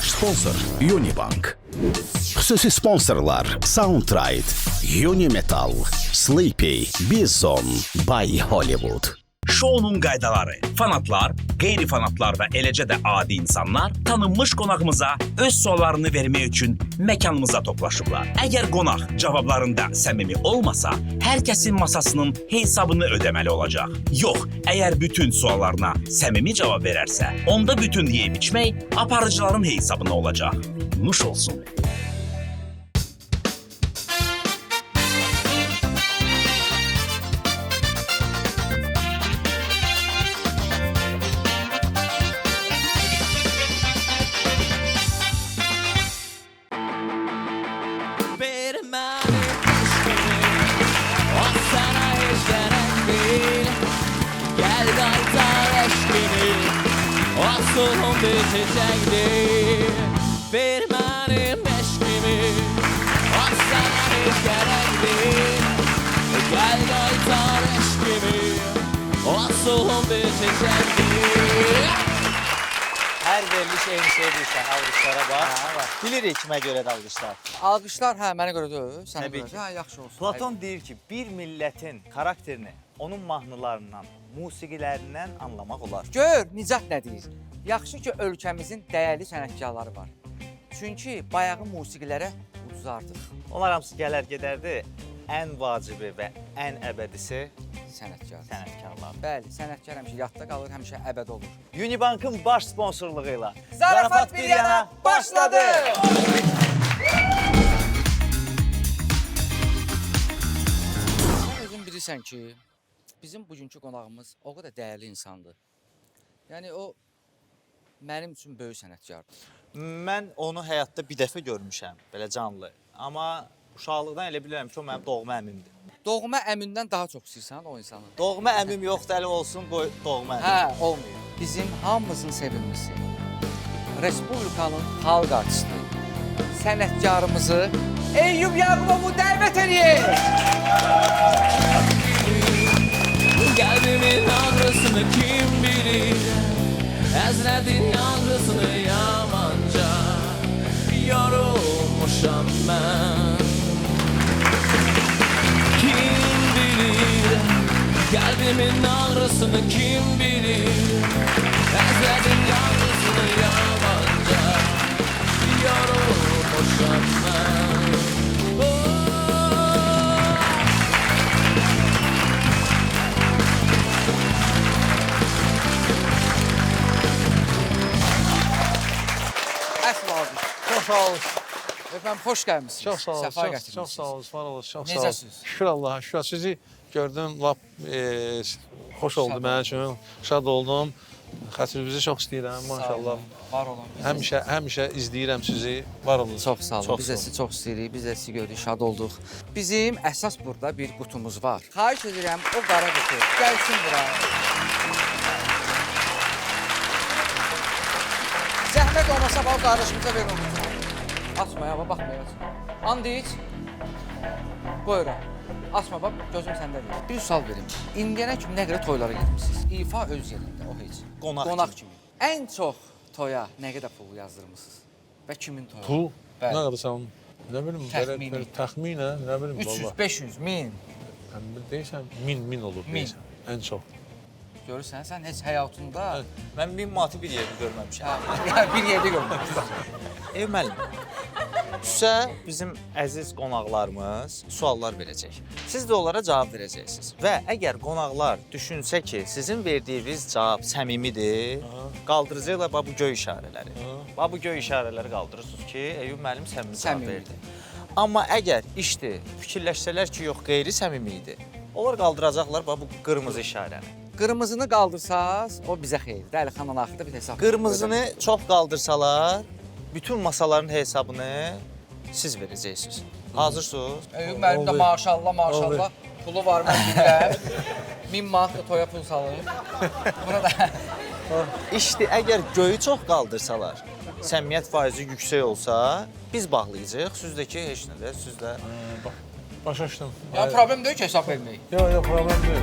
Baş sponsor Unibank. Xüsusi sponsorlar Soundtrite, Unimetal, Sleepy, Bizon, Bay Hollywood. Şounun qaydaları. Fanatlar, qeyri-fanatlar və eləcə də adi insanlar tanınmış qonağımıza öz suallarını vermək üçün məkanımıza toplaşıblar. Əgər qonaq cavablarında səmimi olmasa, hər kəsin masasının hesabını ödəməli olacaq. Yox, əgər bütün suallarına səmimi cavab verərsə, onda bütün yeyib içmək aparıcıların hesabına olacaq. Nuş olsun. Asılım bitecekti bir benim eşkimi Aslan hiç gerekti Gel kaytar eşkimi Asılım bitecekti Hər veriliş eyni şey deyirsən, alqışlara bax. Bilirik kimə görə də alqışlar. Alqışlar hə mənə görə deyil, sənə Təbii görə. ki. Hə, yaxşı olsun. Platon deyir ki, bir millətin xarakterini onun mahnılarından, musiqilərindən anlamaq olar. Gör, Nicat nə deyir? Yaxşı ki, ölkəmizin dəyərli sənətkarları var. Çünki bayağı musiqilərə ucuzardıq. Onlar hamısı gələr gedərdi. Ən vacibi və ən əbədisi Sənətkar. sənətkarlar. Bəli, sənətkar həmişə yadda qalır, həmişə əbəd olur. Unibankın baş sponsorluğu ilə Zarafat bir yana başladı! Sən özün bilirsən ki, bizim bugünkü qonağımız o qədər dəyərli insandır. Yəni o mənim üçün böyük sənətkardır. Mən onu həyatda bir dəfə görmüşəm, belə canlı. Amma uşaqlıqdan elə bilirəm ki, o mənim doğma əmimdir. Doğma əmindən daha çox istəyirsən o insanı. Doğma əmim yoxdur, əli olsun, qoy doğma əmim. Hə, olmuyor. Bizim hamımızın sevimlisi, Respublikanın xalq artisti, sənətkarımızı Eyyub Yaqubovu dəvət edək. Kalbimin ağrısını kim bilir Ezredin yanrısını yamanca Yorulmuşam ben Kim bilir Kalbimin ağrısını kim bilir Ezredin yanrısını yamanca Yorulmuşam ben Əsl alqış. Çox sağ olun. Efendim, xoş gəlmişsiniz. Çox sağ olun. Səfa Çox gətirmişsiniz. sağ olun. Var olun. Çox sağ olun. Necəsiniz? Şükür Allaha. Şükür. Sizi gördüm. Lap xoş oldu mənim üçün. Şad oldum. Xətrinizi çox istəyirəm. Maşallah. Var olun. Həmişə izləyirəm sizi. Var olun. Çox sağ olun. Çox Biz sağ də olun. sizi çox istəyirik. Biz də sizi görürük, şad olduq. Bizim əsas burada bir qutumuz var. Xahiş edirəm o qara qutu gəlsin bura. Zəhmət olmasa o qardaşımıza verin o qutunu. Açma ya, baxmayasın. And iç. Buyurun. Açma bax, gözüm səndədir. Bir sual verim. İndiyənə kimi nə qədər toylara getmişsiniz? İfa öz yerində, o heç. Qonaq kimi. Ən çox toya nə qədər pul yazdırmısınız? Və kimin toyu? Pul. Bəli. Nə qədər sən? Nə bilim, Təxmini. təxminən, nə bilim 300, 500, 1000. Deyirsən 1000 olur deyirsən. Ən çox. Görürsən, sən heç həyatında Mən 1000 manatı bir yerdə görməmişəm. bir yerdə görmürsən. Ev müəllim. Sizə bizim əziz qonaqlarımız suallar verəcək. Siz də onlara cavab verəcəksiniz. Və əgər qonaqlar düşünsə ki, sizin verdiyiniz cavab səmimidir, qaldıracaqlar bu göy işarələri. Bu göy işarələri qaldırırsınız ki, Eyyub müəllim səmimi cavab verdi. Amma əgər işdir, fikirləşsələr ki, yox, qeyri-səmimi idi, onlar qaldıracaqlar bu qırmızı işarəni. Qırmızını qaldırsaz, o bizə xeyirdir. Əlixanın axırda bir hesab. Qırmızını çox qaldırsalar, bütün masaların hesabını siz verəcəksiniz. Hazırsınız? Eyyub müəllim də maşallah pulu var mən bilirəm. 1000 manat da toya pul salır. Burada İşte əgər göyü çox qaldırsalar, səmimiyyət faizi yüksək olsa, biz bağlayacağıq. Siz də ki, heç nədə, siz də... Başa düşdüm. ya problem deyil ki, hesab vermək. Yox, problem deyil.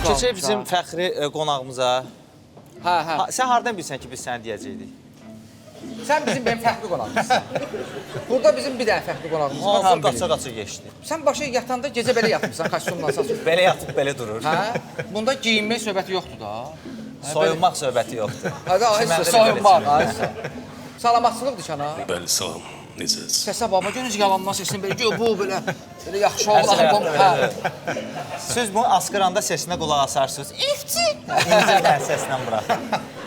Keçək bizim fəxri qonağımıza. Hə, hə. Sən hardan bilsən ki, biz səni deyəcəkdik? Sən benim fərqli qonağımızsan. Burada bizim bir dənə fərqli qonağımız var. Hazır hamı bilir. qaça-qaça geçdi. Sən başa yatanda gecə belə yatmısan, kostyumla saçın. Belə yatıb, belə durur. Hə? Bunda geyinmək söhbəti yoxdur da. Soyunmaq söhbəti yoxdur. Hadi ahəstə, soyunmaq, ahəstə. Salamatçılıqdır kana. Bəli, salam. Necəsiz? Səsə baba, görünüz yalandan sesin belə, bu belə yaxşı oğlan. Hə. Siz bunu askıranda səsinə qulaq asarsınız. İfci! İncildən səslə burax.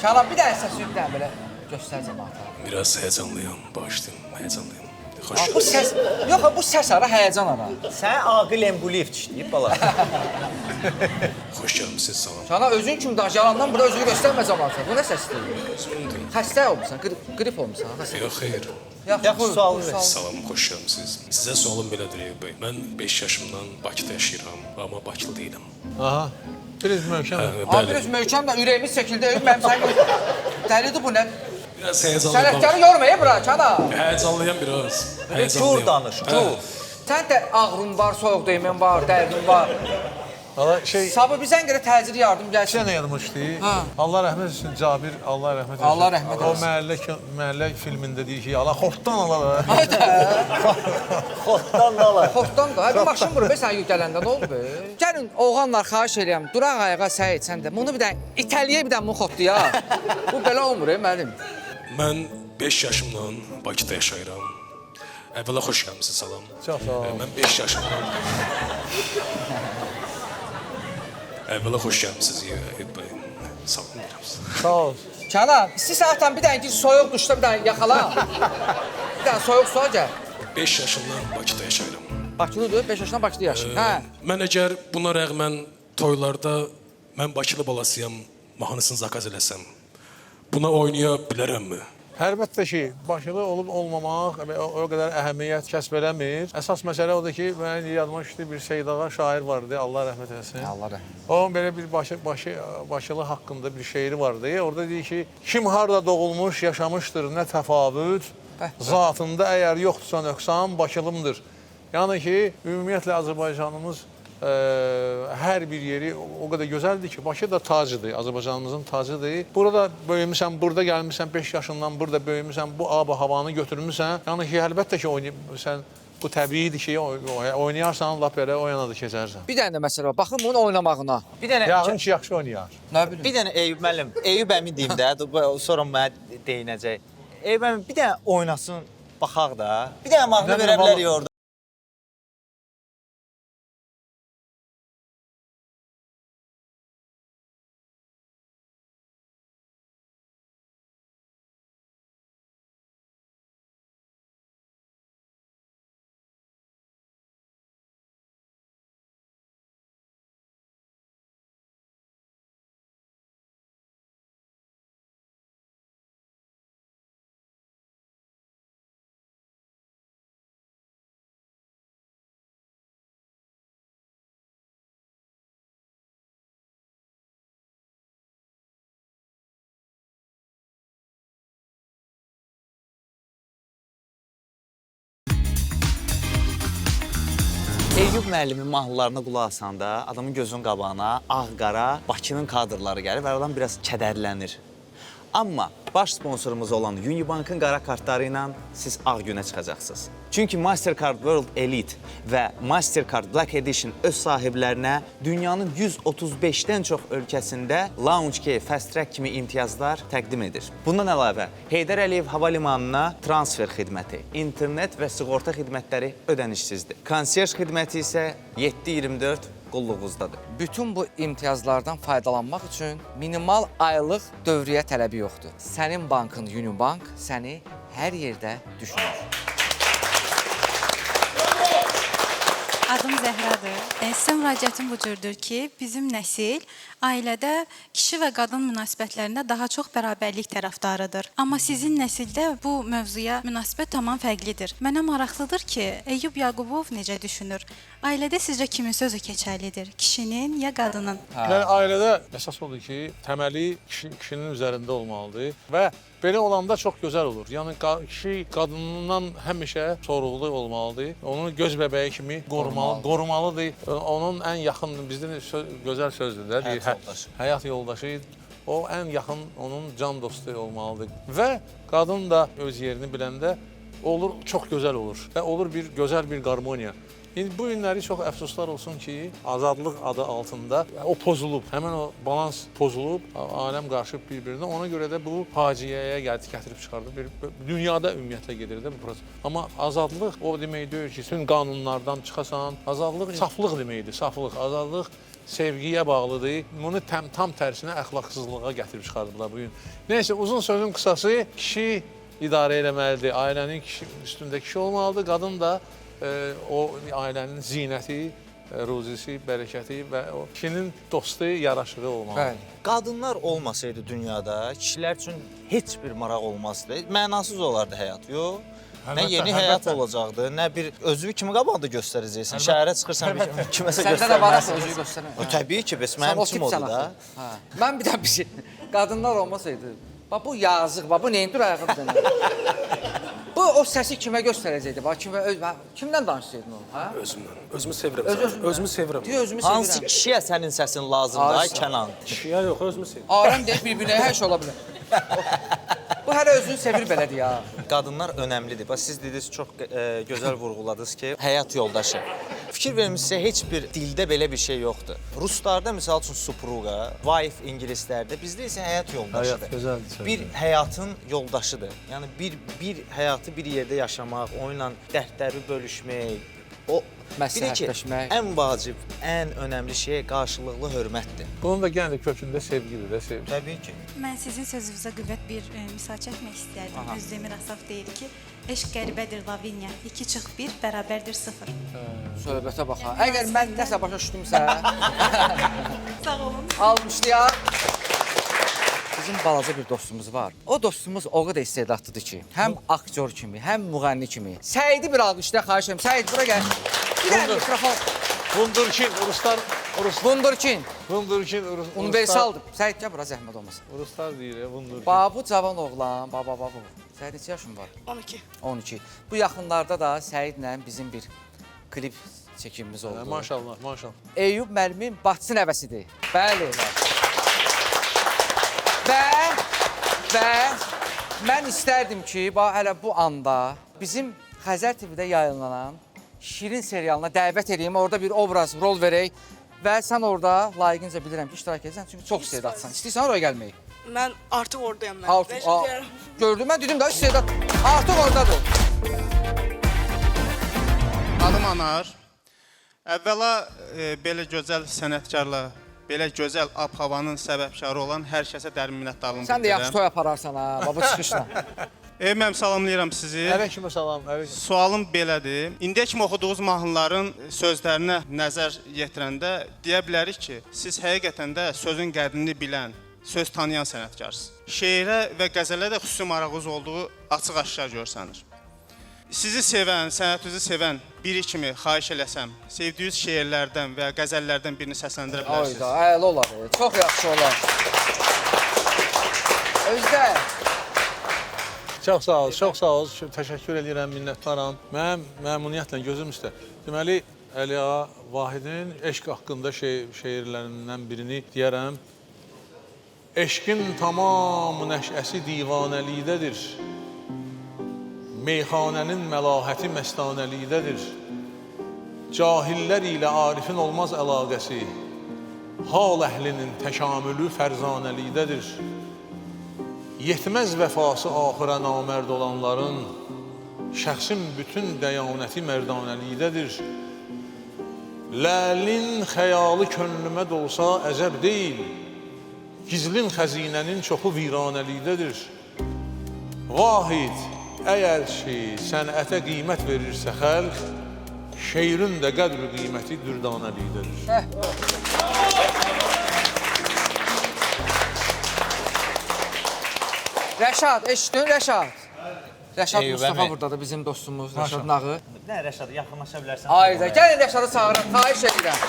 Kana bir dənə səs bir dənə belə göstər cəmaata. Biraz həyəcanlıyam, bağışlayın, həyəcanlıyam. Xoş Bu səs, yox, bu səs ara, həyəcan ara. Sən Aqil Embuliyev işləyib bala. Xoş gəlmisiniz, salam. Kana özün kimi danış, yalandan burada özünü göstərmə cəmaata. Bu nə səsdir? Xəstə olmusan, qrip olmusan. Yox, xeyr. Yaxşı, sual ver. Salam, xoş gəlmisiniz. Sizə sualım belədir, Eyüp bəy. Mən 5 yaşımdan Bakıda yaşayıram, amma Bakılı deyiləm. Aha. Biraz möhkəm. Abi biraz möhkəm də ürəyimiz çəkildi, mənim sən dəlidir bu nə? Biraz həyəcanlıyam. Sənətkarı yormaya bura, kana. Həyəcanlıyam biraz. Dur danış, dur. Sən də ağrın var, soyuq deyimən var, dərdin var. Valla Sabı bizən görə təcili yardım Bir gəlsin. dənə yadıma düşdü. Ha. Allah rəhmət etsin Cabir, Allah rəhmət etsin. Allah rəhmət O etsin. məhəllə filmində deyir ki, Allah xortdan ala. Xotdan da ala. Xortdan da, bir maşın vurur, sən yüklələndə nə oldu be? Gəlin, oğlanlar, xahiş edirəm, duraq ayağa Səid, sən də. Bunu bir dənə, itəliyə bir dənə bunu xotlayaq. Bu belə olmur, müəllim. Mən 5 yaşımdan Bakıda yaşayıram. Əvvəla xoş gəlmisiniz, salam. Çox sağ ol. Mən 5 yaşımdan... Əvvəla xoş gəlmisiniz, Eyüp bəy. Salam deyirəm sizə. Sağ ol. Kənan, istəyirsən atan bir dənə ki, soyuq duşda bir dənə yaxala. Bir dənə soyuq suya gəl. 5 yaşımdan Bakıda yaşayıram. Bakılıdır, 5 yaşından Bakıda yaşayır. Hə. Mən əgər buna rəğmən toylarda mən Bakılı balasıyam, mahnısını zakaz eləsəm, buna oynaya bilərəmmi? Əlbəttə ki, Bakılı olub olmamaq o qədər əhəmiyyət kəsb eləmir. Əsas məsələ odur ki, mənim yadıma düşdü bir Seydağa şair vardı, Allah rəhmət eləsin. Allah rəhmət. Onun belə bir Bakılı haqqında bir şeiri vardı. Orada deyir ki, kim harda doğulmuş, yaşamışdır nə təfavüt, zatında əgər yoxdursa nöqsan, Bakılımdır. Yəni ki, ümumiyyətlə Azərbaycanımız hər bir yeri o qədər gözəldir ki, Bakı da tacıdır, Azərbaycanımızın tacıdır. Burada böyümüsən, burada gəlmişsən, 5 yaşından burada böyümüsən, bu ab-havanı götürmüsən. Yəni ki, əlbəttə ki, sən bu təbiidir ki, oynayarsan, lap belə o yana da keçərsən. Bir dənə də məsələ var, baxın bunun oynamağına. Bir dənə Yağın ki, yaxşı oynayar. Nə bilim. bir dənə Eyüp müəllim, Eyüp əmi deyim də, sonra mənə deyinəcək. Eyüp əmi bir dənə oynasın, baxaq da. Bir dənə mahnı verə bilərik orada. Eyüp müəllimin mahnılarına qulaq asanda adamın gözünün qabağına ağ-qara Bakının kadrları gəlir və adam biraz kədərlənir. Amma baş sponsorumuz olan Unibankın qara kartları ilə siz ağ günə çıxacaqsınız. Çünki Mastercard World Elite və Mastercard Black Edition öz sahiblərinə dünyanın 135-dən çox ölkəsində Lounge Key, Fast Track kimi imtiyazlar təqdim edir. Bundan əlavə, Heydər Əliyev Hava Limanına transfer xidməti, internet və sığorta xidmətləri ödənişsizdir. Konsiyerj xidməti isə 7/24 qulluğunuzdadır. Bütün bu imtiyazlardan faydalanmaq üçün minimal aylıq dövriyyə tələbi yoxdur. Sənin bankın Unibank səni hər yerdə düşünür. Adım Zəhradır. Sizə müraciətim bu cürdür ki, bizim nəsil ailədə kişi və qadın münasibətlərində daha çox bərabərlik tərəfdarıdır. Amma sizin nəsildə bu mövzuya münasibət tamam fərqlidir. Mənə maraqlıdır ki, Eyüp Yaqubov necə düşünür? Ailədə sizcə kimin sözü keçərlidir? Kişinin ya qadının? Yəni ailədə əsas odur ki, təməli kişinin üzərində olmalıdır və belə olanda çox gözəl olur. Yəni kişi qadından həmişə sorğulu olmalıdır. Onu göz bəbəyi kimi qorumalıdır. Onun ən yaxın bizdə gözəl sözdür də, həyat yoldaşı. Həyat yoldaşı o ən yaxın onun can dostu olmalıdır. Və qadın da öz yerini biləndə olur, çox gözəl olur və olur bir gözəl bir qarmoniya. İndi bu günləri çox əfsuslar olsun ki, azadlıq adı altında o pozulub, həmin o balans pozulub, aləm qarışıb bir-birinə. Ona görə də bu faciəyə gətirib çıxardı. Dünyada ümumiyyətlə gedir də bu proses. Amma azadlıq o demək deyil ki, bütün qanunlardan çıxasan. Azadlıq saflıq deməkdir, saflıq. Azadlıq sevgiyə bağlıdır. Bunu tam tərsinə əxlaqsızlığa gətirib çıxardıblar bu gün. Nəysə, uzun sözün qısası, kişi idarə eləməlidir. Ailənin üstündə kişi olmalıdır. Qadın da o ailənin zinəti, ruzisi, bərəkəti və o kişinin dostu, yaraşığı olmalıdır. Qadınlar olmasaydı dünyada kişilər üçün heç bir maraq olmazdı. Mənasız olardı həyat. Yox. Nə yeni həyat olacaqdı, nə bir özünü kimi qabaqda göstərəcəksən. Şəhərə çıxırsan, kiməsə göstərməzsən. Səndə də varsa özünü göstərmə. Təbii ki, bəs mənim üçün odur da. Mən bir də bir şey, qadınlar olmasaydı, bu yazıq, bu neyin dur ayağı dönür? Bu o səsi kimə göstərəcəkdi? Kimdən danışsaydın onu? Özümdən. Özümü sevirəm. Özümü sevirəm. Deyə özümü sevirəm. Hansı kişiyə sənin səsin lazımdır, Kənan? Kişiyə yox, özümü sevirəm. Arəm deyib bir-birinə hər şey ola bilər. Bu hələ özünü sevir belədir ya. Qadınlar önəmlidir. Bax, siz dediniz, çox gözəl vurğuladınız ki, həyat yoldaşı. Fikir vermişsə, heç bir dildə belə bir şey yoxdur. Ruslarda, misal üçün, supruqa, wife ingilislərdə, bizdə isə həyat yoldaşıdır. Həyat gözəldir. Bir həyatın yoldaşıdır. Yəni, bir həyatı bir yerdə yaşamaq, onunla dərdləri bölüşmək, o Məsləhətləşmək. ən vacib, ən önəmli şey qarşılıqlı hörmətdir. Bunun da yenə də kökündə sevgidir də, sevgi. Təbii ki. Mən sizin sözünüzə qüvvət bir misal çəkmək istərdim. Özdemir Asaf deyir ki, eşq qəribədir Lavinya, 2 çıx 1 bərabərdir 0. Söhbətə bax ha. Əgər mən nəsə başa düşdümsə, Sağ olun. almışlayaq. Bizim balaca bir dostumuz var. O dostumuz o qədər istedadlıdır ki, həm aktyor kimi, həm müğənni kimi. Səidi bir alqışla xahiş edirəm. Səid, bura gəl. Bir dənə mikrofon. Vundurkin, Ruslar, Vundurkin. Vundurkin, Universaldır. Səid, gəl bura zəhmət olmasın. Ruslar deyir, Vundurkin. Bu cavan oğlan, baba. Səid, neçə yaşın var? 12. 12. Bu yaxınlarda da Səidlə bizim bir klip çəkimimiz oldu. Maşallah, maşallah. Eyüp müəllimin bacısı nəvəsidir. Bəli. Və mən istərdim ki, hələ bu anda bizim Xəzər TV-də yayınlanan Şirin serialına dəvət edeyim, orada bir obraz, rol verək və sən orada layiqincə bilirəm ki, iştirak edəcəksən, çünki çox istedadsan. İstəyirsən oraya gəlməyi? Mən artıq oradayım mən. Gördüm, mən dedim də istedad artıq oradadır. Adım Anar. Əvvəla belə gözəl sənətkarla, belə gözəl ab-havanın səbəbkarı olan hər kəsə dərin minnətdarlığımı bildirirəm. Sən də yaxşı toy apararsan ha, baba çıxışla. Mən salamlayıram sizi. Əvvəlkimə salam, Sualım belədir. İndiyə kimi oxuduğunuz mahnıların sözlərinə nəzər yetirəndə deyə bilərik ki, siz həqiqətən də sözün qədrini bilən, söz tanıyan sənətkarsınız. Şeirə və qəzələ də xüsusi marağınız olduğu açıq-aşkar görsənir. Sizi sevən, sənətinizi sevən biri kimi xahiş eləsəm, sevdiyiniz şeirlərdən və qəzəllərdən birini səsləndirə bilərsiniz. Ayda, əla olar, çox yaxşı olar. Özdə. Çox sağ ol, təşəkkür edirəm, minnətdaram. Mənim məmnuniyyətlə gözüm üstə. Deməli, Əliağa Vahidin eşq haqqında şeirlərindən birini deyərəm. Eşqin tamam nəşəsi divanəlikdədir. Meyxanənin məlahəti məstanəlikdədir. Cahillər ilə arifin olmaz əlaqəsi. Hal əhlinin təkamülü fərzanəlikdədir. Yetməz vəfası axıra namərd olanların şəxsin bütün dəyanəti mərdanəlikdədir. Ləlin xəyalı könlümə dolsa əzəb deyil. Gizlin xəzinənin çoxu viranəlikdədir. Vahid, əgər ki, sənətə qiymət verirsə xəlq, şeirin də qədr-i qiyməti dürdanəlikdədir. Rəşad, eşitdin Rəşad? Rəşad Mustafa buradadır, bizim dostumuz, Rəşad Nağı. Nə Rəşad, yaxınlaşa bilərsən? Ayda, gəlin Rəşadı çağırın, xahiş edirəm.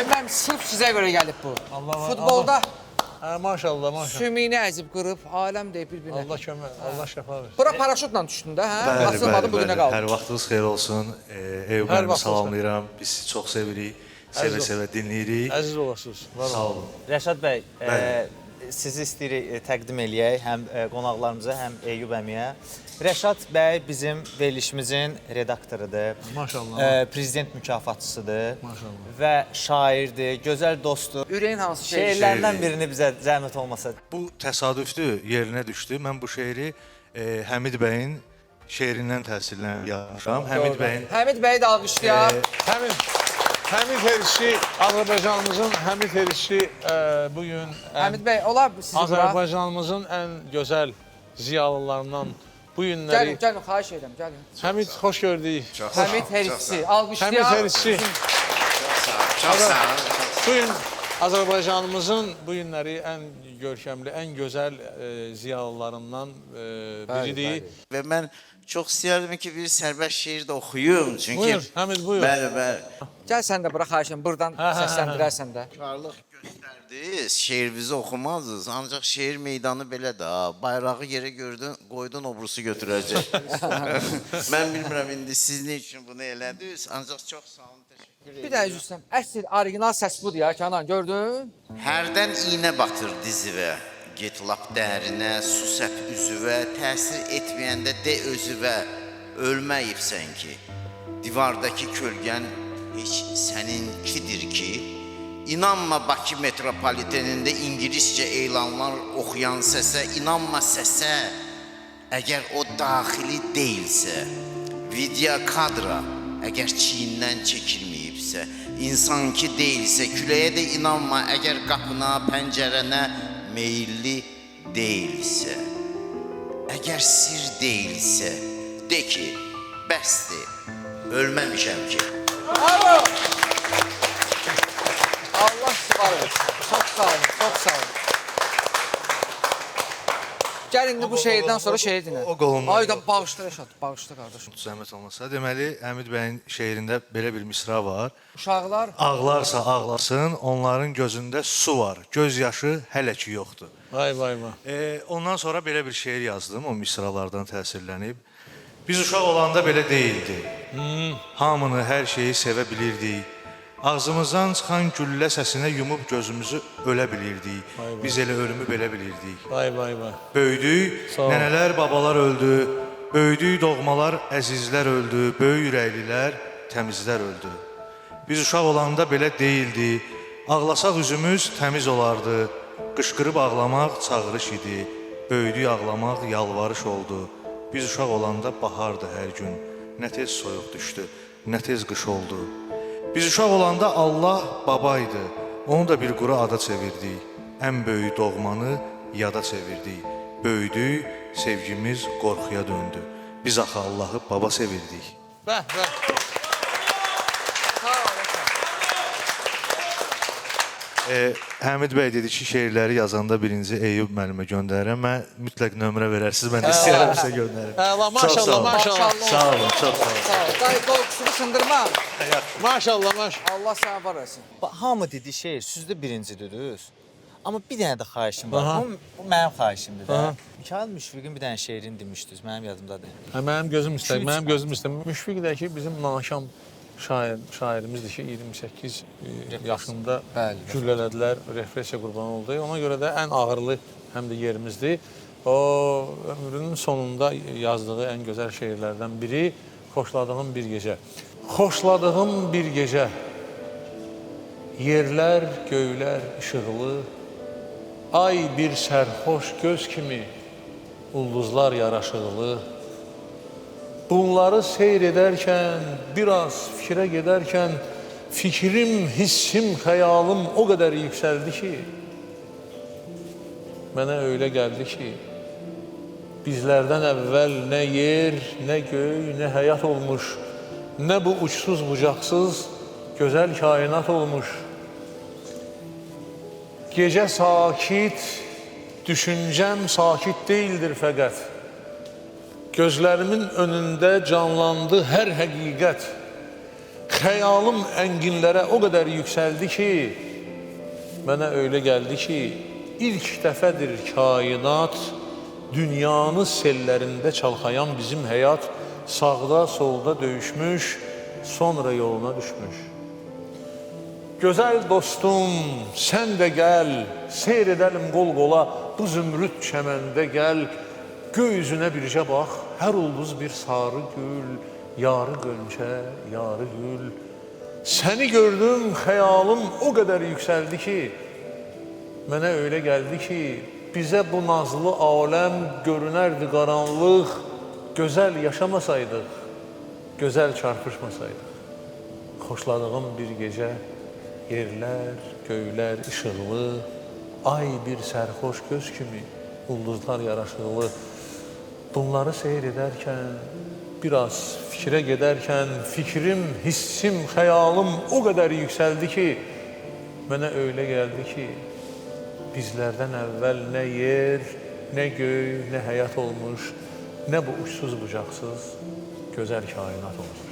Mən sırf sizə görə gəlib bu. Futbolda Maşallah. sümüyünü əzib qırıb, aləm deyib bir-birinə. Allah kömək, Allah şəfa versin. Bura paraşutla düşdün də, hə? Asılmadın, bugünə qaldı. Hər vaxtınız xeyir olsun. Eyüp müəllimi salamlayıram. Biz sizi çox sevirik. sevə-sevə dinləyirik. Əziz olasınız. Var Sağ olun. Rəşad bəy, Bəli. sizi istəyirik təqdim eləyək həm qonaqlarımıza, həm Eyüp əmiyə. Rəşad bəy bizim verilişimizin redaktorudur. Maşallah. Prezident mükafatçısıdır. Maşallah. Və şairdir, gözəl dostdur. Ürəyin hansı şey? Şeirlərindən birini bizə zəhmət olmasa. Bu təsadüfdür, yerinə düşdü. Mən bu şeiri Həmid bəyin şeirindən təsirlənib yazmışam. Həmid bəyi də alqışlayaq. Həmid Herişi, Azərbaycanımızın Həmid Herişi bugün Həmid bəy, olar sizi bura? Azərbaycanımızın ən gözəl ziyalılarından bu günləri. Gəlin, xahiş edirəm, gəlin. Həmid, xoş gördük. Həmid Herişi, alqışlayaq. Həmid Herişi. Çox sağ olun. Bugün Azərbaycanımızın bu günləri ən görkəmli, ən gözəl ziyalılarından biridir. Və mən çox istəyərdim ki, bir sərbəst şeir də oxuyum. Çünki Buyur, Həmid, buyur. Bəli. Gəl sən də bura xahiş edirəm, buradan səsləndirərsən də. Karlıq göstərdiniz, şeirinizi oxumazdınız. Ancaq şeir meydanı belədir. Bayrağı yerə gördün, qoydun, obrusu götürəcək. Mən bilmirəm, indi siz nə üçün bunu elədiniz. Ancaq çox sağ olun, təşəkkür edirəm. Bir də üzrsən, əsl, orijinal səs budur ya, Kənan, gördün? Hərdən iynə batır dizivə, get lap dərinə, su səp üzüvə, təsir etməyəndə de özüvə, ölməyibsən ki, divardakı kölgən heç səninkidir ki, inanma Bakı metropolitenində ingiliscə elanlar oxuyan səsə, inanma səsə, əgər o daxili deyilsə, video kadra, əgər çiyindən çəkilməyibsə, insan ki deyilsə, küləyə də inanma, əgər qapına, pəncərənə meyilli deyilsə, əgər sir deyilsə, de ki, bəsdir, ölməmişəm ki. Bravo! Allah sizi var olsun. Çox sağ olun, çox sağ olun. Gəl indi bu şeirdən sonra şeir dinlə. O qolundan. Ayda bağışla Rəşad, bağışla qardaşım. Zəhmət olmasa. Deməli, Həmid bəyin şeirində belə bir misra var. Uşaqlar Ağlarsa ağlasın, onların gözündə su var. Göz yaşı hələ ki yoxdur. Vay, vay, vay. Ondan sonra belə bir şeir yazdım, o misralardan təsirlənib. Biz uşaq olanda belə deyildi. Hamını, hər şeyi sevə bilirdik. Ağzımızdan çıxan güllə səsinə yumub gözümüzü ölə bilirdik. Biz elə ölümü belə bilirdik. Vay, vay, vay. Böyüdük, Sağ ol. nənələr, babalar öldü. Böyüdük, doğmalar, əzizlər öldü. Böyük ürəklilər, təmizlər öldü. Biz uşaq olanda belə deyildi. Ağlasaq üzümüz təmiz olardı. Qışqırıb ağlamaq çağırış idi. Böyüdük, ağlamaq yalvarış oldu. Biz uşaq olanda bahardı hər gün. Nə tez soyuq düşdü, nə tez qış oldu. Biz uşaq olanda Allah babaydı. Onu da bir quru ada çevirdik. Ən böyük doğmanı yada çevirdik. Böyüdük, sevgimiz qorxuya döndü. Biz axı Allahı baba sevirdik. Bəh, bəh. Həmid bəy dedi ki, şeirləri yazanda birinci Eyüp müəllimə göndərirəm. Mən mütləq nömrə verərsiniz, mən də istəyirəm sizə göndərim. Maşallah, maşallah. Sağ olun, çox sağ olun. Dayı qorxusunu sındırma. Maşallah, maşallah. Allah sənə var olsun. Hamı dedi şeir, siz də birincidir. Amma bir dənə də xahişim var. Bu mənim xahişimdir də. Mikail Müşfiqin bir dənə şeirini demişdiniz, mənim yadımdadır. Mənim gözüm istəyir, mənim gözüm istəyir. Müşfiq də ki, bizim naşam şairimizdir ki, 28 yaşında güllələdilər, repressiya qurbanı oldu. Ona görə də ən ağırlı həm də yerimizdir. O, ömrünün sonunda yazdığı ən gözəl şeirlərdən biri Xoşladığım bir gecə. Xoşladığım bir gecə, yerlər, göylər işıqlı, ay bir sərxoş göz kimi, ulduzlar yaraşıqlı. Bunları seyr edərkən, biraz fikrə gedərkən, fikrim, hissim, xəyalım o qədər yüksəldi ki, mənə öyle gəldi ki, bizlərdən əvvəl nə yer, nə göy, nə həyat olmuş, nə bu uçsuz bucaqsız gözəl kainat olmuş. Gecə sakit, düşüncəm sakit deyildir fəqət. Gözlərimin önündə canlandı hər həqiqət. Xəyalım ənginlərə o qədər yüksəldi ki, mənə öyle gəldi ki, ilk dəfədir kainat, dünyanı sellərində çalxayan bizim həyat sağda, solda döyüşmüş, sonra yoluna düşmüş. Gözəl dostum, sən də gəl, seyr edəlim qol-qola, bu zümrüd çəməndə gəl. Göy üzünə bircə bax, hər ulduz bir sarı gül, yarı qönçə, yarı gül. Səni gördüm, xəyalım o qədər yüksəldi ki, mənə elə gəldi ki, bizə bu nazlı aləm görünərdi qaranlıq, gözəl yaşamasaydıq, gözəl çarpışmasaydıq. Xoşladığım bir gecə, yerlər, göylər işıqlı, ay bir sərxoş göz kimi, ulduzlar yaraşıqlı. Bunları seyr edərkən, biraz fikrə gedərkən, fikrim, hissim, xəyalım o qədər yüksəldi ki, mənə elə gəldi ki, bizlərdən əvvəl nə yer, nə göy, nə həyat olmuş, nə bu uçsuz bucaqsız gözəl kainat olmuş.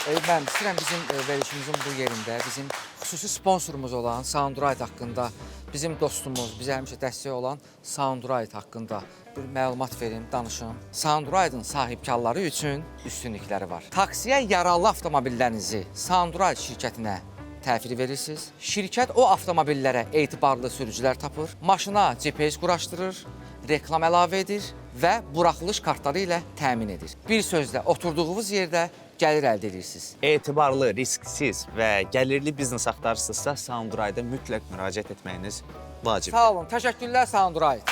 Mən istəyirəm bizim verilişimizin bu yerində bizim xüsusi sponsorumuz olan Soundride haqqında, bizim dostumuz, bizə həmişə dəstək olan Soundride haqqında bir məlumat verim, danışım. Soundride'ın sahibkarları üçün üstünlükləri var. Taksiyə yaralı avtomobillərinizi Soundride şirkətinə təhvil verirsiniz. Şirkət o avtomobillərə etibarlı sürücülər tapır, maşına GPS quraşdırır, reklam əlavə edir və buraxılış kartları ilə təmin edir. Bir sözlə, oturduğunuz yerdə gəlir əldə edirsiniz. Etibarlı, risksiz və gəlirli biznes axtarırsınızsa, Soundride-a mütləq müraciət etməyiniz vacibdir. Sağ olun, təşəkkürlər Soundride.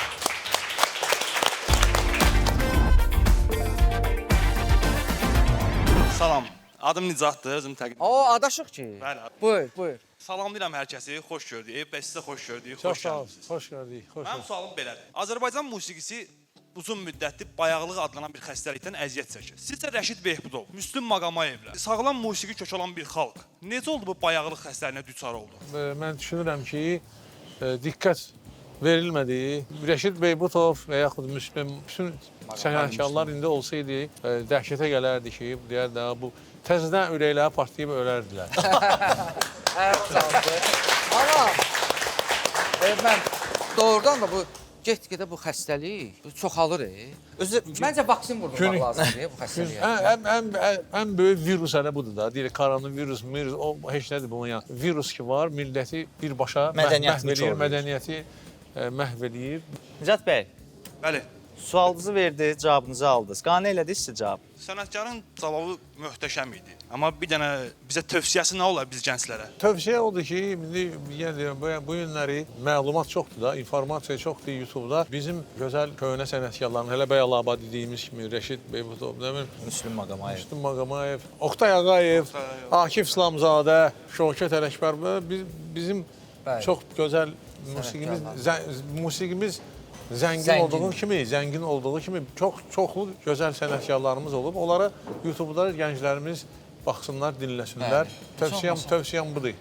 Salam, adım Nicatdır, özüm təqdim. O, adaşıq ki. Bəli. Buyur, buyur. Salamlayıram hər kəsi, xoş gördük və sizə xoş gördük. Çox sağ olun, xoş gördük. Mənim sualım belədir. Azərbaycan musiqisi uzun müddətli bayaqlıq adlanan bir xəstəlikdən əziyyət çəkir. Sizcə Rəşid Behbudov, Müslüm Maqamayevlə sağlam musiqi kökü olan bir xalq necə oldu bu bayaqlıq xəstəliyinə düçar oldu? Mən düşünürəm ki, diqqət verilmədi. Rəşid Behbudov və yaxud Müslüm, bütün sənətkarlar indi olsaydı, dəhşətə gələrdi ki, deyər də bu təzədən ürəkləri partlayıb ölərdilər. Amma mən doğrudan da bu get-gedə bu xəstəlik çoxalır. Məncə vaksin vurdurmaq lazımdır bu xəstəliyə. Ən böyük virus hələ budur da. Deyək, koronavirus, o heç nədir bunun yanı. Virus ki var, milləti birbaşa məhv eləyir, mədəniyyəti məhv eləyir. Nicat bəy, Bəli. sualınızı verdi, cavabınızı aldınız. Qane elədiniz sizə cavab? Sənətkarın cavabı möhtəşəm idi. Amma bir dənə bizə tövsiyəsi nə olar biz gənclərə? Tövsiyə odur ki, indi bu günləri məlumat çoxdur da, informasiya çoxdur YouTube-da. Bizim gözəl köhnə sənətkarların, hələ Bəyalabad dediyimiz kimi Rəşid Behbudov, Müslüm Maqamayevə, Oqtay Ağayev, Akif İslamzadə, Şövkət Ələkbər, bizim çox gözəl musiqimiz zəngin olduğu kimi çoxlu gözəl sənətkarlarımız olub. Onlara YouTube-da gənclərimiz baxsınlar, dinləsinlər. Tövsiyəm budur.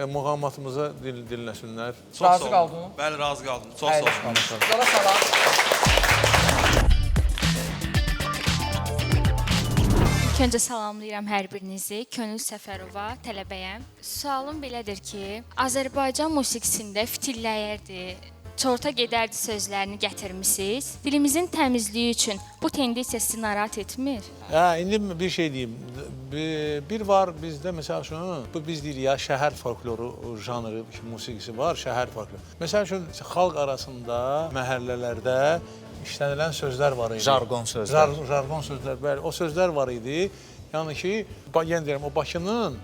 Muğamatımıza dinləsinlər. Razı qaldın? Bəli, razı qaldım. Çox sağ olun. Yola salam. İlk öncə salamlayıram hər birinizi. Könül Səfərova, tələbəyəm. Sualım belədir ki, Azərbaycan musiqisində fitilləyərdi, çorta gedərdi sözlərini gətirmisiniz. Dilimizin təmizliyi üçün bu tendensiya sizi narahat etmir? İndi bir şey deyim. Bir var bizdə, məsəl üçün, bu biz deyirik ya, şəhər folkloru janrı musiqisi var, şəhər folkloru. Məsəl üçün, xalq arasında, məhəllələrdə işlənilən sözlər var idi. Jargon sözlər. Jargon sözlər, bəli. O sözlər var idi. Yəni ki, yenə deyirəm, o Bakının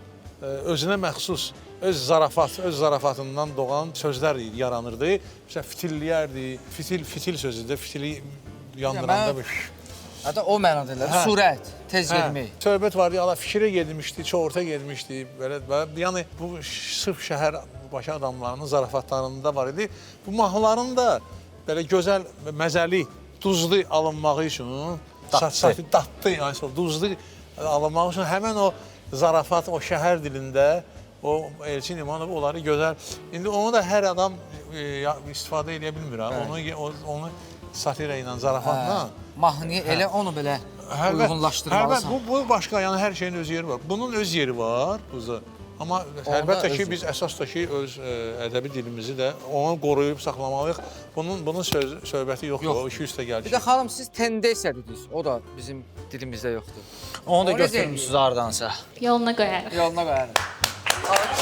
özünə məxsus, öz zarafatından doğan sözlər yaranırdı. Məsələn, fitilləyərdi, fitil sözüdür, fitili yandıranda bir... Hətta o mənada deyirlər, surət, tez gedmək. Söhbət var, fikrə gedmişdi, çoğurta gedmişdi. Yəni, bu sırf şəhər Bakı adamlarının zarafatlarında var idi. Bu mahnıların da belə gözəl, məzəli, duzlu alınmağı üçün, dadlı, duzlu alınmağı üçün həmən o zarafat, o şəhər dilində, o Elçin İmanov onları gözəl. İndi onu da hər adam istifadə edə bilmir. Onu satira ilə, zarafatla. Mahnıya elə onu belə uyğunlaşdırmalısan. Bu başqa, yəni hər şeyin öz yeri var. Bunun öz yeri var. Amma əlbəttə ki, biz əsas da ki, öz ədəbi dilimizi də onu qoruyub saxlamalıyıq. Bunun söhbəti yoxdur, o 200 gəlir. Bir də xanım, siz tendensiya dediniz, o da bizim dilimizdə yoxdur. Onu da götürmüşsünüz hardansa. Yoluna qoyarıq. Yoluna qoyarıq.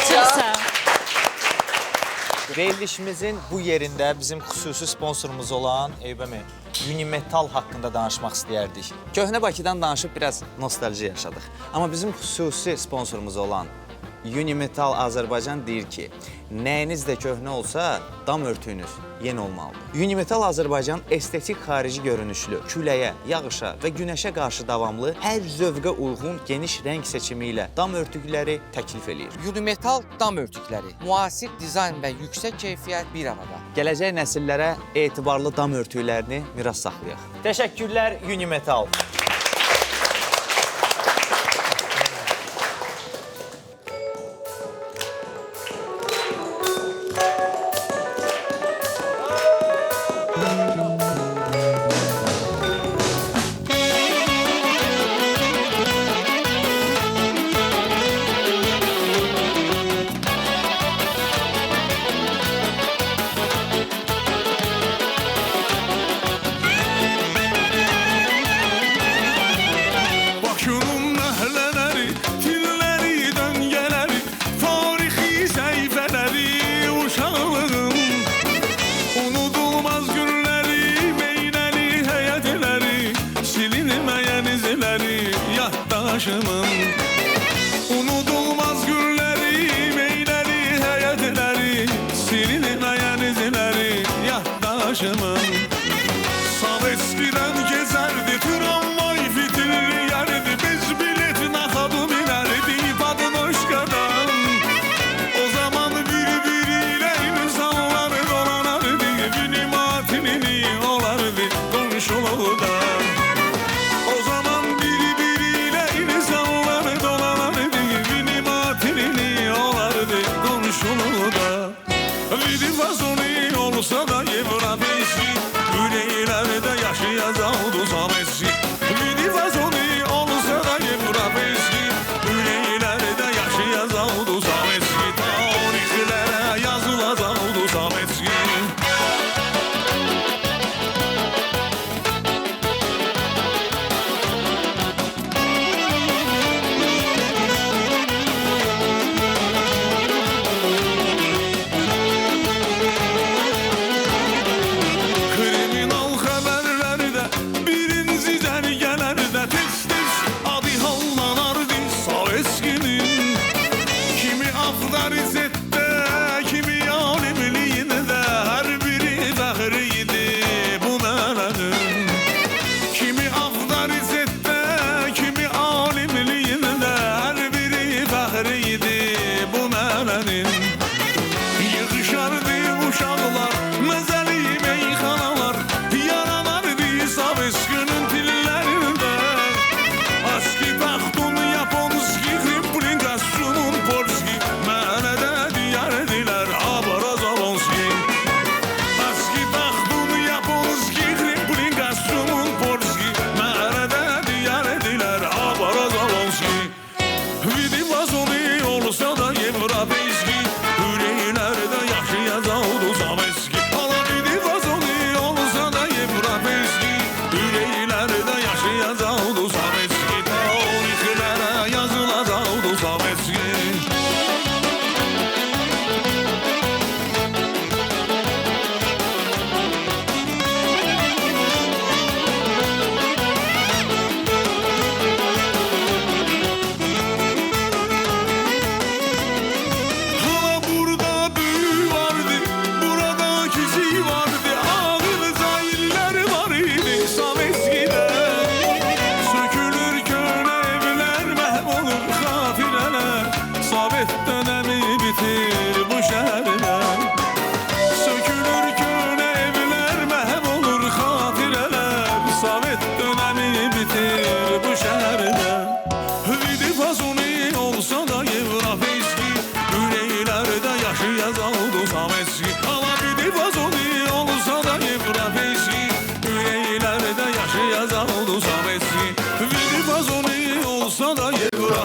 Çox sağ ol. Verilişimizin bu yerində bizim xüsusi sponsorumuz olan Eybəmi Unimetal haqqında danışmaq istəyərdik. Köhnə Bakıdan danışıb biraz nostalji yaşadıq. Amma bizim xüsusi sponsorumuz olan Unimetal Azərbaycan deyir ki, nəyiniz də köhnə olsa, dam örtüyünüz yeni olmalıdır. Unimetal Azərbaycan estetik xarici görünüşlü, küləyə, yağışa və günəşə qarşı davamlı, hər zövqə uyğun geniş rəng seçimi ilə dam örtükləri təklif eləyir. Unimetal dam örtükləri, müasir dizayn və yüksək keyfiyyət bir arada. Gələcək nəsillərə etibarlı dam örtüklərini miras saxlayaq. Təşəkkürlər Unimetal. Unudulmaz günləri, meynəli həyətləri, silinməyən izləri yaddaşımın. Sovetskidən gezərdi, tramvay fitilli yerdi, biz bilet naxadı binərdi Badnoşkadan. O zaman bir-biri ilə insanlar dolanardı, günü matinini olardı qonşuluqdan. O zaman Vidi fazoni olsa da Evropeski, yüreğlerde yaşayacaqdı Sovetski. Vidi fazoni olsa da Evropeski, yüreğlerde yaşayacaqdı Sovetski. Tarihlere yazılacaqdı Sovetski.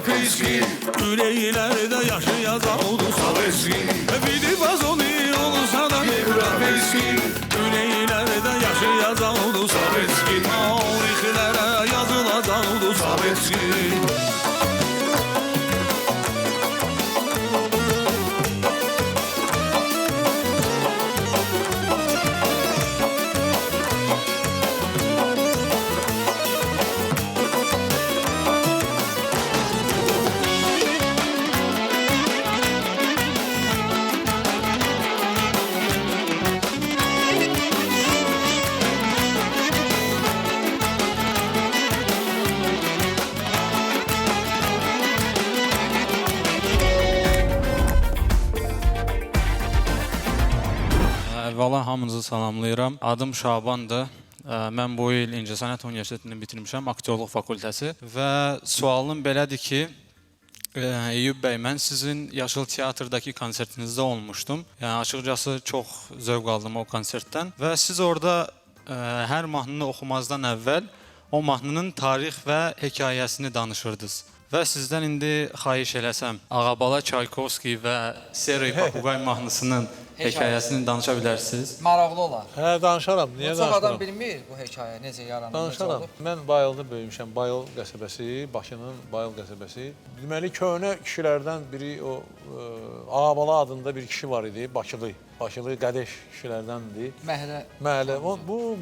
Европейski Yüreğlerde yaşayacak oldu Sovetski Bir vazoni olsa da Европейski Yüreğlerde yaşayacak oldu Sovetski Tarihlere yazılacak oldu Sovetski Əvvəla hamınızı salamlayıram. Adım Şabandır. Mən bu il İncəsənət Universitetini bitirmişəm, aktyorluq fakültəsi və sualım belədir ki, Eyüp bəy, mən sizin Yaşıl Teatrdakı konsertinizdə olmuşdum. Yəni açıqcası çox zövq aldım o konsertdən və siz orada hər mahnını oxumazdan əvvəl o mahnının tarix və hekayəsini danışırdınız. Və sizdən indi xahiş eləsəm, Ağabala Çaykovski və Serey Papugay mahnısının hekayəsini danışa bilərsiniz. Maraqlı olar. Hə, danışaram. Niyə danışaram? Çox adam bilmir bu hekayə necə yaranır, danışaram. Mən Bayılda böyümüşəm. Bayıl qəsəbəsi, Bakının Bayıl qəsəbəsi. Deməli, köhnə kişilərdən biri o Ağabala adında bir kişi var idi, Bakılı. Bakılı Qədeş kişilərdəndir. Məhəllə.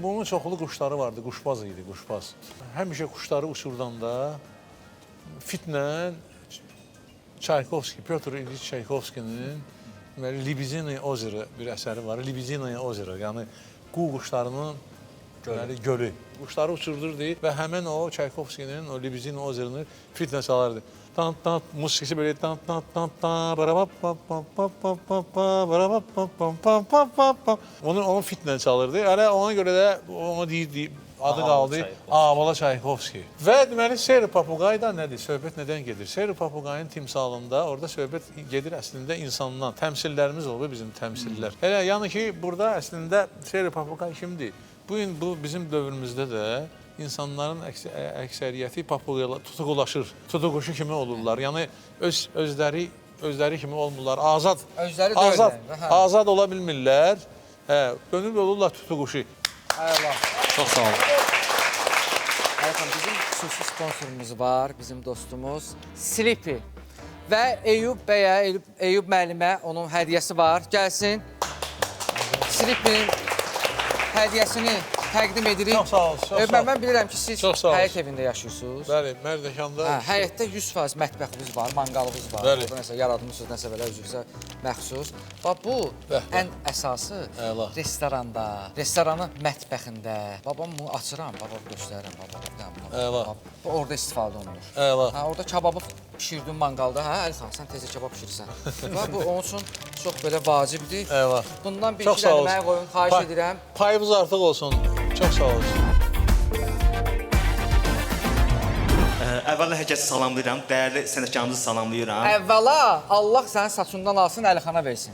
Bunun çoxlu quşları vardı, quşbaz idi, quşbaz. Həmişə quşları uçurdanda fitlə Çaykovski, Pyotr İliç Çaykovskinin Libizini ozeri bir əsəri var. Libizini ozeri, yəni qu quşlarının gölü. Quşları uçurdurdu və həmən o Çaykovskinin o Libizini ozerini fitlə çalardı. Musikisi böyle onun fitlə çalırdı. Hələ ona görə də onu deyirdi. Adı qaldı Ağabala Çaykovski. Və deməli Serey Papugay da nədir? Söhbət nədən gedir? Serey Papugayın timsalında orada söhbət gedir əslində insandan. Təmsillərimiz olur bizim təmsillər. Elə yəni ki, burada əslində Serey Papugay kimdir? Bu bizim dövrümüzdə də insanların əksəriyyəti papugayla tutuqulaşır. Tutuquşu kimi olurlar. Yəni özləri kimi olmurlar. Azad ola bilmirlər. Dönüb olurlar tutuquşu. Çox sağ olun. Bizim xüsusi sponsorumuz var, bizim dostumuz Sleepy. Və Eyüp bəyə, Eyüp müəllimə onun hədiyyəsi var. Gəlsin. Sleepy'nin hədiyyəsini təqdim edirik. Çox sağ olun. Mən bilirəm ki, siz həyət evində yaşayırsınız. Bəli, Mərdəkanda. Həyətdə 100% mətbəxiniz var, manqalınız var. Bəli. Orada nəsə yaradmışsınız, nəsə belə özünüzə məxsus. Bax, bu ən əsası restoranda, restoranın mətbəxində. Babam bunu açıram, babam göstərirəm. Orada istifadə olunur. Orada kababı pişirdin manqalda. Əlixan, sən tezə kabab pişirirsən. Bu, onun üçün çox belə vacibdir. Bundan bir iki dənə mənə qoyun, xahiş edirəm. Payımız artıq olsun. Çox sağ olun. Əvvəla hər kəsi salamlayıram, dəyərli sənətkarımızı salamlayıram. Əvvəla Allah sənin saçından alsın, Əlixana versin.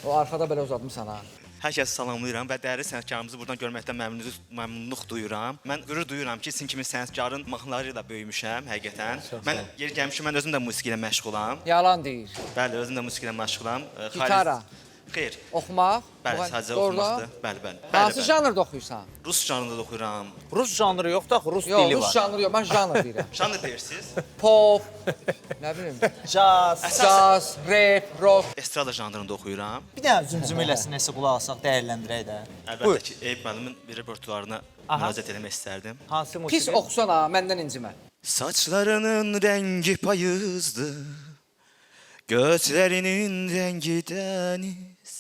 O arxada belə uzadım sana. Hər kəsi salamlayıram və dəyərli sənətkarımızı buradan görməkdən məmnunluq duyuram. Mən qürur duyuram ki, sizin kimi sənətkarın mahnıları ilə böyümüşəm, həqiqətən. Mən yer gəlmişim, mən özüm də musiqi ilə məşğulam. Yalan deyir. Bəli, özüm də musiqi ilə məşğulam. Gitara. Xeyr. Oxumaq. Bəli, sadəcə oxumaqdır. Bəli. Hansı janrda oxuyursan? Rus janrında da oxuyuram. Rus janrı yoxdur, Rus dili var. Yox, Rus janrı yox, mən janr deyirəm. Janr deyirsiniz? Pop, nə bilim, jazz, rap, rock. Estrada janrında oxuyuram. Bir dənə zümzümə eləsin, nəsə qulaq alsaq, dəyərləndirək də. Əlbəttə ki, Eyüp müəllimin bir repertuarına müraciət etmək istərdim. Hansı musiqi? Pis oxusana, məndən incimə. Saçlarının rəngi payızdır, gözlərinin rəngi dəniz.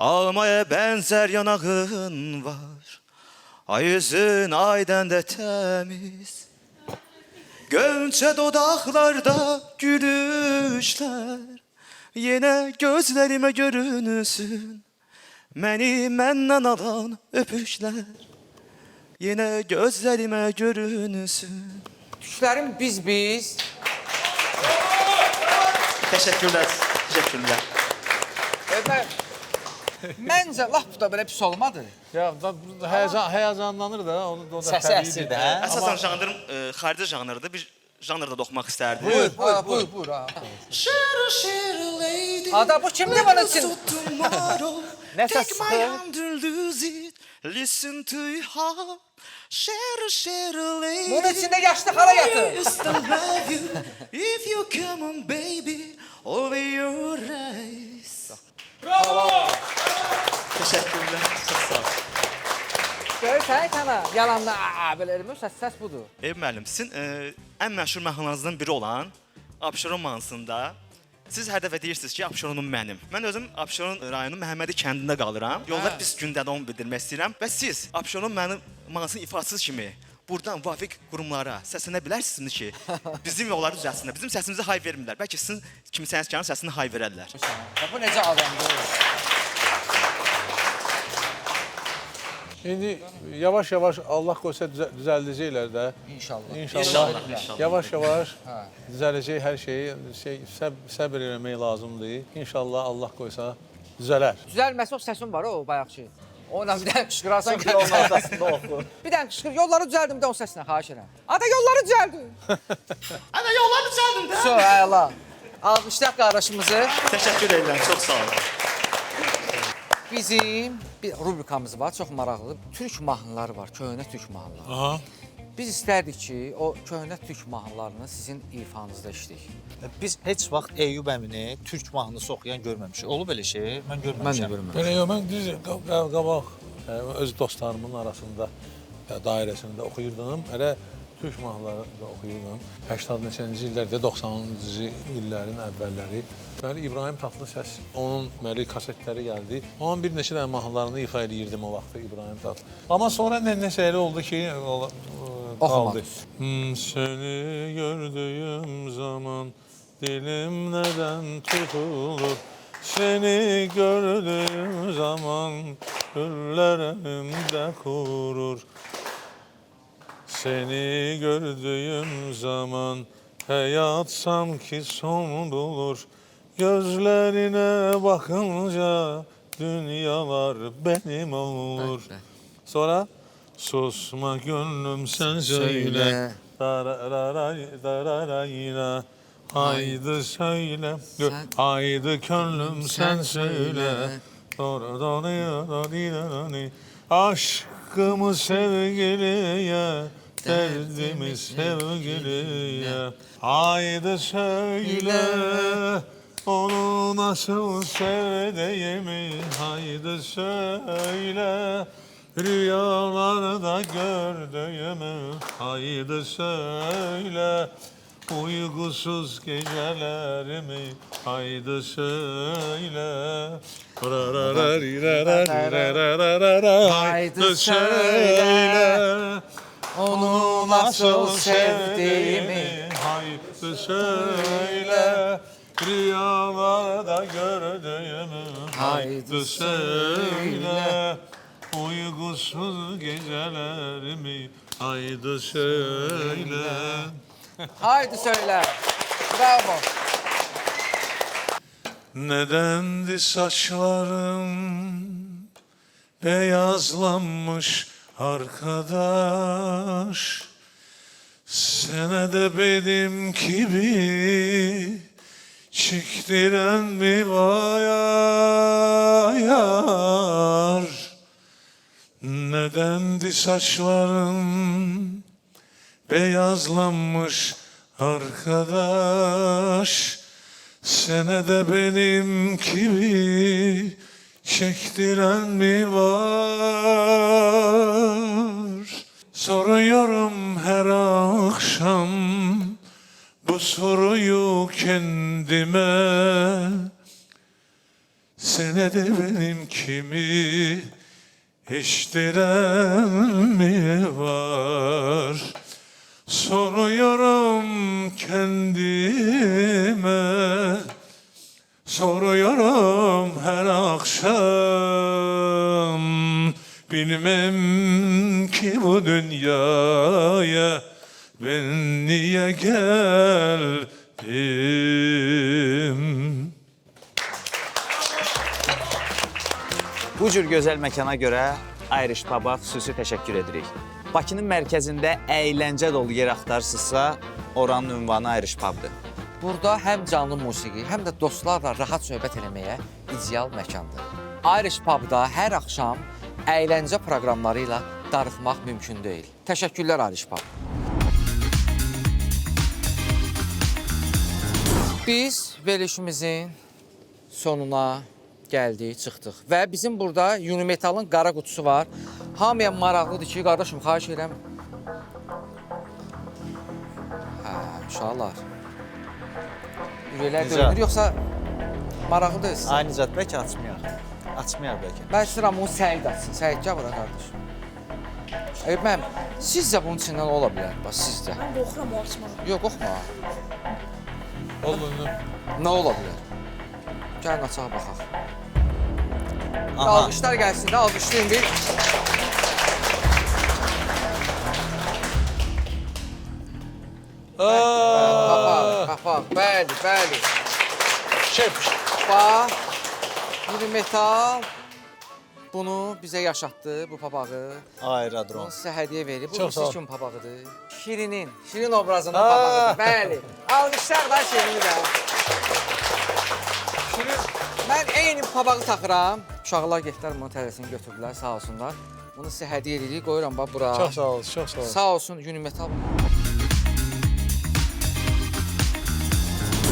Almaya bənzər yanağın var, ay üzün aydən də təmiz. Gönçə dodaqlarda gülüşlər, yenə gözlərimə görünsün. Məni məndən alan öpüşlər, yenə gözlərimə görünsün. Düşlərim biz. Təşəkkürlər. Məncə lap da belə pis olmadı. Ya həyəcanlanır da, o da səsi əsir də. Əsasən janrım xarici janrdır. Bir janrda da oxumaq istərdim. Buyur. Ada bu kimdir bunun için? Nəsə Take my hand and lose it. Listen to your heart. Share a lady. Bunun içinde yaşlı hala yatır. I still love you. If you come on baby, over your eyes. Bravo. Teşekkürler. Çok sağ ol. Görürsən sana yalanla belə eləmir, səs budur. Müəllim, sizin ən məşhur mahnılarınızdan biri olan Abşeron mahnısında siz hər dəfə deyirsiniz ki, Abşeronum mənim. Mən özüm Abşeron rayonu Məhəmmədi kəndində qalıram. Yolda pis gündə də onu bildirmək istəyirəm. Və siz Abşeron mənim mahnısının ifadəsiz kimi buradan vafiq qurumlara səslənə bilərsinizmi ki, bizim yolları düzəlsinlər. Bizim səsimizə hay vermirlər. Bəlkə sizin kimi sənətkarın səsinə hay verərlər. Bu necə adamdır? İndi yavaş-yavaş Allah qoysa düzəldəcəklər də. İnşallah. Yavaş-yavaş düzələcək hər şeyi səbr eləmək lazımdır. İnşallah Allah qoysa düzələr. Düzəlməsi o səsin var o bayaqçı. Onunla bir dənə qışqırarsan ki, onun arasında oxu. Bir dənə qışqır, yolları düzəldim də o səsinə, xahiş edirəm. Ada yolları düzəldim. Ada yolları düzəldim də. Sağ ayala. Almışlar qardaşımızı. Təşəkkür edirəm, çox sağ olun. Bizim bir rubrikamız var, çox maraqlı. Türk mahnıları var, köhnə türk mahnıları. Aha. Biz istərdik ki, o köhnə türk mahnılarını sizin ifanızda işləyik. Biz heç vaxt Eyüp əmini türk mahnısı oxuyan görməmişik. Olub elə şey? Mən görməmişəm. Mən də görməmişəm. Belə yox, mən düz qabaq öz dostlarımın arasında dairəsində oxuyurdum. Elə türk mahnıları da oxuyurdum. 80-cı illərdə, 90-cı illərin əvvəlləri. Bəli, İbrahim Tatlıses, onun məli kasetləri gəldi. Onun bir neçə dənə mahnılarını ifa edirdim o vaxtda İbrahim Tatlıses. Amma sonra nəsə elə oldu ki, qaldı. Seni gördüğüm zaman dilim neden tutulur? Seni gördüğüm zaman güller önümde kurur. Seni gördüğüm zaman hayat sanki son bulur. Gözlerine bakınca dünyalar benim olur. Sonra susma gönlüm sen söyle. Darararayla. Haydi söyle. Haydi gönlüm sen söyle. Aşkımı sevgiliye, derdimi sevgiliye. Haydi söyle, onu nasıl sevdiğimi. Haydi söyle, rüyalarda gördüğümü. Haydi söyle, uygusuz gecelerimi. Haydi söyle. Haydi söyle, onu nasıl sevdiğimi. Haydi söyle, rüyalarda gördüğümü. Haydi söyle, uygusuz gecelerimi. Haydi söyle. Haydi söyle. Bravo. Nedendi saçlarım beyazlanmış arkadaş? Sana de benim gibi çektiren mi var? Nedendi saçlarım beyazlanmış arkadaş? Sana da benim gibi çektiren mi var? Soruyorum her akşam bu soruyu kendime. Sana da benim kimi eştiren mi var? Soruyorum kendime, soruyorum her akşam. Bilmem ki bu dünyaya ben niye geldim. Bu cür gözəl məkana görə Irish Pub-a xüsusi təşəkkür edirik. Bakının mərkəzində əyləncə dolu yer axtarırsınızsa, oranın ünvanı Irish Pub'dır. Burada həm canlı musiqi, həm də dostlarla rahat söhbət eləməyə ideal məkandır. Irish Pub'da hər axşam əyləncə proqramları ilə darıxmaq mümkün deyil. Təşəkkürlər Irish Pub. Biz verilişimizin sonuna gəldik, çıxdıq. Və bizim burada Unimetal'ın qara qutusu var. Hamıya maraqlıdır ki, qardaşım, xahiş edirəm. Uşaqlar. Ürəklər dönür, yoxsa maraqlı deyilsin? Ay Nicat, bəlkə açmayaq. Açmayaq bəlkə. Mən istəyirəm bunu Səid açsın. Səid, gəl bura qardaşım. Mən, sizcə bunun içindən ola bilər, bax, sizcə. Mən qorxuram o açmağa. Yox, qorxma. Olmadı. Nə ola bilər? Gəlin açağa baxaq. Alqışlar gəlsin də, alqışlayın bir. Qapaq, bəli, bəli. Şef. Bax, Unimetal bunu bizə yaşatdı, bu papağı. Aerodrom. Bunu sizə hədiyyə verir. Bu Çox sağ ol. sizin papağıdır. Şirin obrazının papağıdır, bəli. Alqışlar da Şirini də. Mən eyni papağı taxıram. Uşaqlar getdilər, bunu tələsini götürdülər, sağ olsunlar. Bunu sizə hədiyyə edirik, qoyuram bax bura. Çox sağ olun, çox sağ olun. Sağ olsun Unimetal.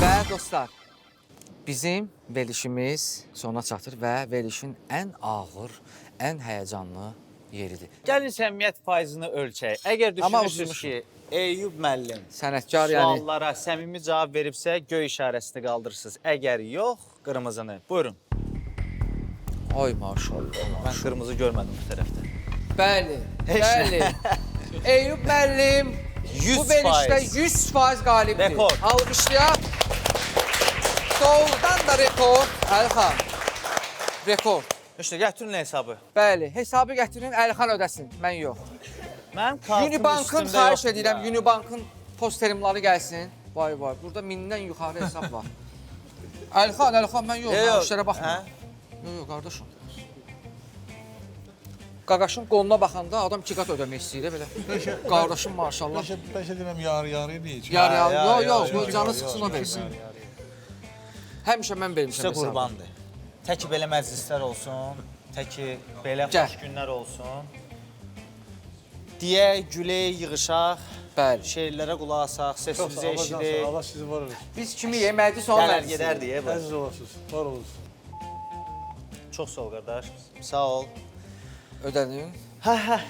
Və dostlar, bizim verilişimiz sona çatır və verilişin ən ağır, ən həyəcanlı yeridir. Gəlin səmimiyyət faizini ölçək. Əgər düşünürsünüz ki, Eyüp müəllim sənətkar yəni suallara səmimi cavab veribsə, göy işarəsini qaldırırsınız. Əgər yox, qırmızını. Buyurun. Ay maşallah. Mən qırmızı görmədim bu tərəfdə. Bəli, bəli. Eyüp müəllim bu verilişdə 100% qalibdir. Rekord. Alqışlayaq. Doğrudan da rekord. Əlxan. Rekord. İşte gətirin hesabı. Bəli, hesabı gətirin, Əlxan ödəsin. Mən yox. Mənim kartım Unibankın üstündə xahiş yoxdur edirəm, ya. Unibankın posterimları gəlsin. Vay vay, burada 1000-dən yuxarı hesab var. Əlxan, mən yox, mən işlərə baxmıram. Yox, qardaşım. Qaqaşın qoluna baxanda adam 2 qat ödəmək istəyir belə. Qardaşım maşallah. Bəlkə deyirəm yarı-yarı deyəcək. Yox, bu canı sıxsın o versin. Həmişə mən vermişəm hesabı. Qurbandır. Təki belə məclislər olsun, təki belə xoş günlər olsun. Deyək, gülək, yığışaq, şeirlərə qulaq asaq, sesimizi eşidik. Allah sizi var olsun. Biz kimiyik, məclis onun Gələr, məclisi. gedər deyə. Əziz olasınız, var olsun. Çox sağ ol, qardaş. Sağ ol. Ödədin? Hə,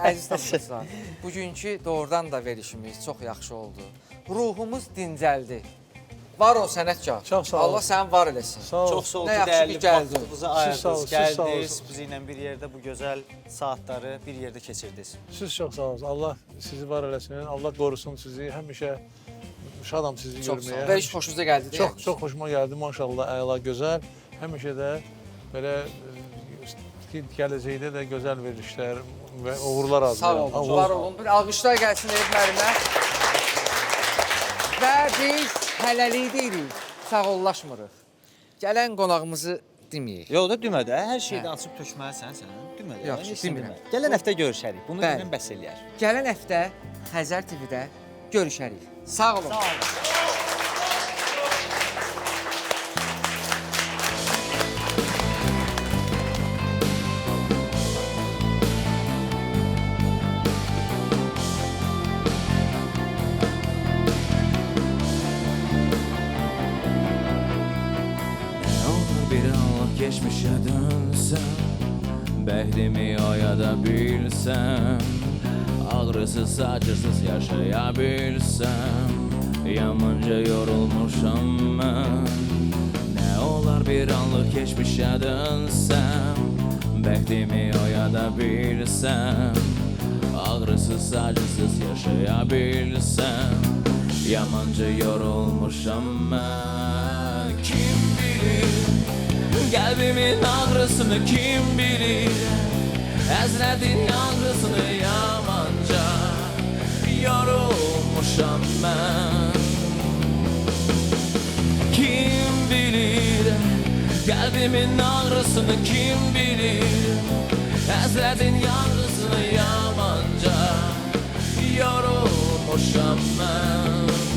əziz dostlar. Bugünkü doğrudan da verilişimiz çox yaxşı oldu. Ruhumuz dincəldi. Var ol sənətkar. Çox sağ ol. Allah səni var eləsin. Çox sağ ol ki, dəyərli vaxtınızı ayırdınız, gəldiniz. Bizimlə bir yerdə bu gözəl saatları bir yerdə keçirdiniz. Siz çox sağ olun. Allah sizi var eləsin. Allah qorusun sizi. Həmişə şadam sizi görməyə. Çox sağ ol. Veriş xoşunuza gəldi. Çox xoşuma gəldi. Maşallah, əla, gözəl. Həmişə də belə gələcəkdə də gözəl verilişlər və uğurlar arzulayıram. Sağ olun, var olun. Bir alqışlar gəlsin Eyüp müəllimə. Və biz hələlik deyirik, sağollaşmırıq. Gələn qonağımızı deməyik. Yox da demə də, hər şeydə açıb tökməlisən sən. Demə də. Yaxşı, demirəm. Gələn həftə görüşərik. Bunu demən bəs eləyər. Gələn həftə Xəzər TV-də görüşərik. Sağ olun. Sağ olun. Geçmişe dönsem, bəxtimi oyada bilsəm, ağrısız, acısız yaşayabilsəm, yamanca yorulmuşam mən. Nə olar bir anlıq geçmişe dönsəm, bəxtimi oyada bilsəm, ağrısız, acısız yaşayabilsəm, yamanca yorulmuşam mən. Kim bilir? Kalbimin ağrısını kim bilir? Həsrətin yanrısını yamanca yorulmuşam mən. Kim bilir? Kalbimin ağrısını kim bilir? Həsrətin yanrısını yamanca yorulmuşam mən